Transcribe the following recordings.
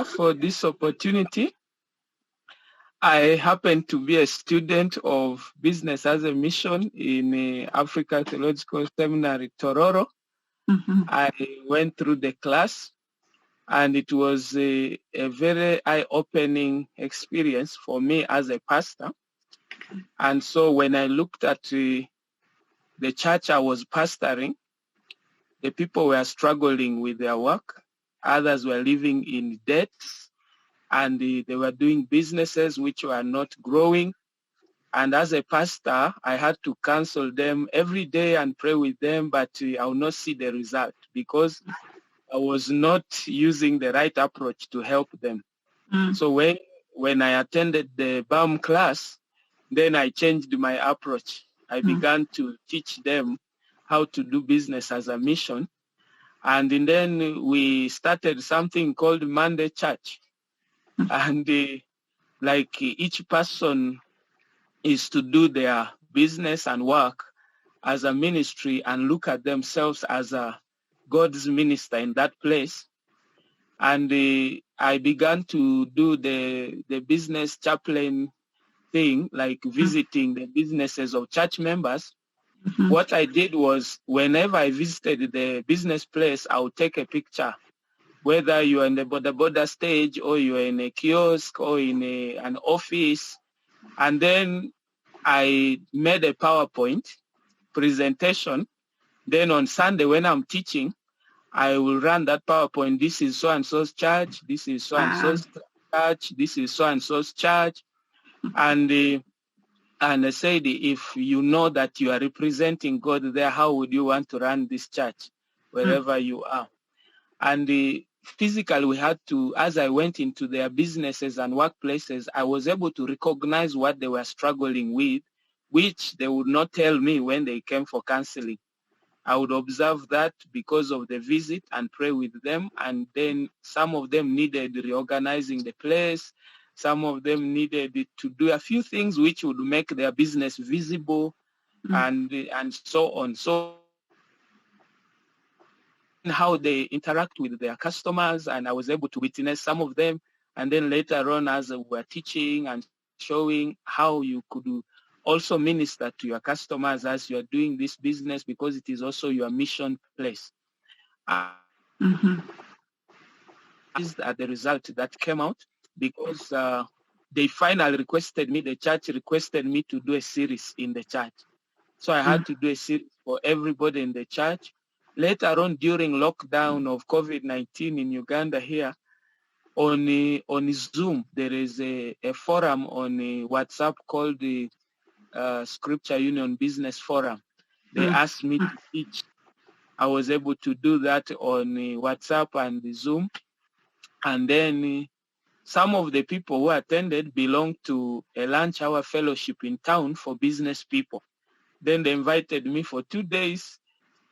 for this opportunity. I happen to be a student of Business as a Mission in Africa Theological Seminary, Tororo. Mm-hmm. I went through the class, and it was a very eye-opening experience for me as a pastor. And so when I looked at the church I was pastoring, the people were struggling with their work. Others were living in debts, and they were doing businesses which were not growing. And as a pastor, I had to counsel them every day and pray with them, but I will not see the result because I was not using the right approach to help them. Mm. So when I attended the BAM class, then I changed my approach. I began to teach them how to do business as a mission. And then we started something called Monday Church. And like each person is to do their business and work as a ministry and look at themselves as a God's minister in that place. And I began to do the business chaplain thing, like visiting the businesses of church members. Mm-hmm. What I did was whenever I visited the business place, I would take a picture, whether you're in the border stage or you're in a kiosk or in an office. And then I made a PowerPoint presentation. Then on Sunday, when I'm teaching, I will run that PowerPoint. This is so-and-so's church. This is so-and-so's church. This is so-and-so's church. And I said, if you know that you are representing God there, how would you want to run this church wherever you are? And physically, we had to, as I went into their businesses and workplaces, I was able to recognize what they were struggling with, which they would not tell me when they came for counseling. I would observe that because of the visit and pray with them. And then some of them needed reorganizing the place. Some of them needed to do a few things which would make their business visible and so on. So how they interact with their customers, and I was able to witness some of them. And then later on, as we were teaching and showing how you could also minister to your customers as you are doing this business, because it is also your mission place. Is that the result that came out, because they finally requested me, the church requested me to do a series in the church. So I had to do a series for everybody in the church. Later on, during lockdown of COVID-19 in Uganda here, on Zoom, there is a forum on WhatsApp called the Scripture Union Business Forum. They asked me to teach. I was able to do that on WhatsApp and Zoom. And then some of the people who attended belonged to a lunch hour fellowship in town for business people. Then they invited me for 2 days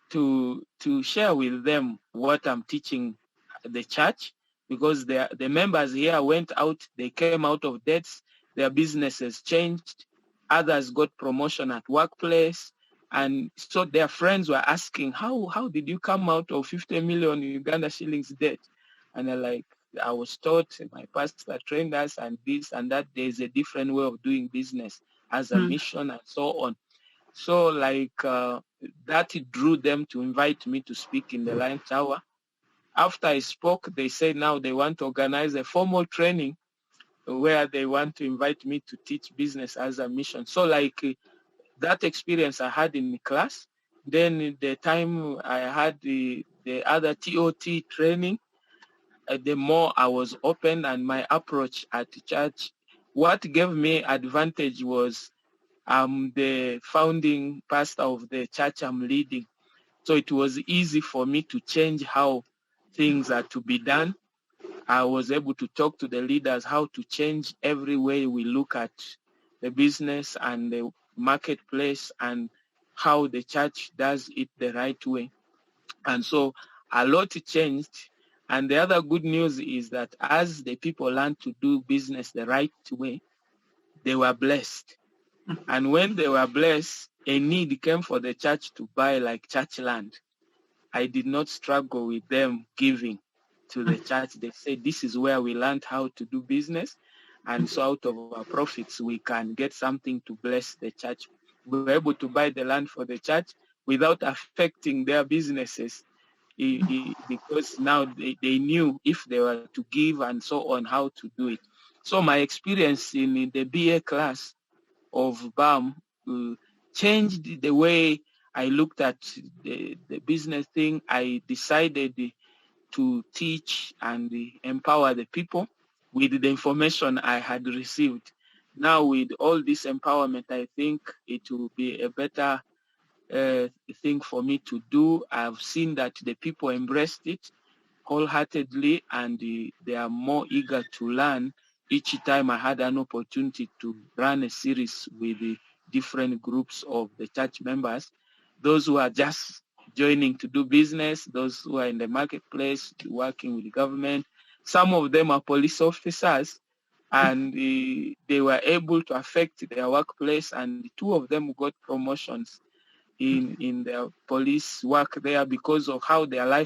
to share with them what I'm teaching at the church, because the members here went out, they came out of debts, their businesses changed, others got promotion at workplace. And so their friends were asking, how did you come out of 50 million Uganda shillings debt? And they're like, I was taught, my pastor trained us, and this and that, there's a different way of doing business as a mission and so on. So like that drew them to invite me to speak in the lunch hour. After I spoke, they said now they want to organize a formal training where they want to invite me to teach business as a mission. So like that experience I had in class, then the time I had the other TOT training, the more I was open and my approach at church. What gave me advantage was I'm the founding pastor of the church I'm leading. So it was easy for me to change how things are to be done. I was able to talk to the leaders how to change every way we look at the business and the marketplace and how the church does it the right way. And so a lot changed. And the other good news is that as the people learned to do business the right way, they were blessed. And when they were blessed, a need came for the church to buy like church land. I did not struggle with them giving. to the church. They said this is where we learned how to do business, and so out of our profits we can get something to bless the church. We were able to buy the land for the church without affecting their businesses, because now they knew if they were to give and so on how to do it. So my experience in the BA class of BAM changed the way I looked at the business thing. I decided to teach and empower the people with the information I had received. Now with all this empowerment, I think it will be a better thing for me to do. I've seen that the people embraced it wholeheartedly, and they are more eager to learn each time I had an opportunity to run a series with the different groups of the church members, those who are just joining to do business, those who are in the marketplace working with the government. Some of them are police officers, and they were able to affect their workplace, and 2 of them got promotions in their police work there because of how their life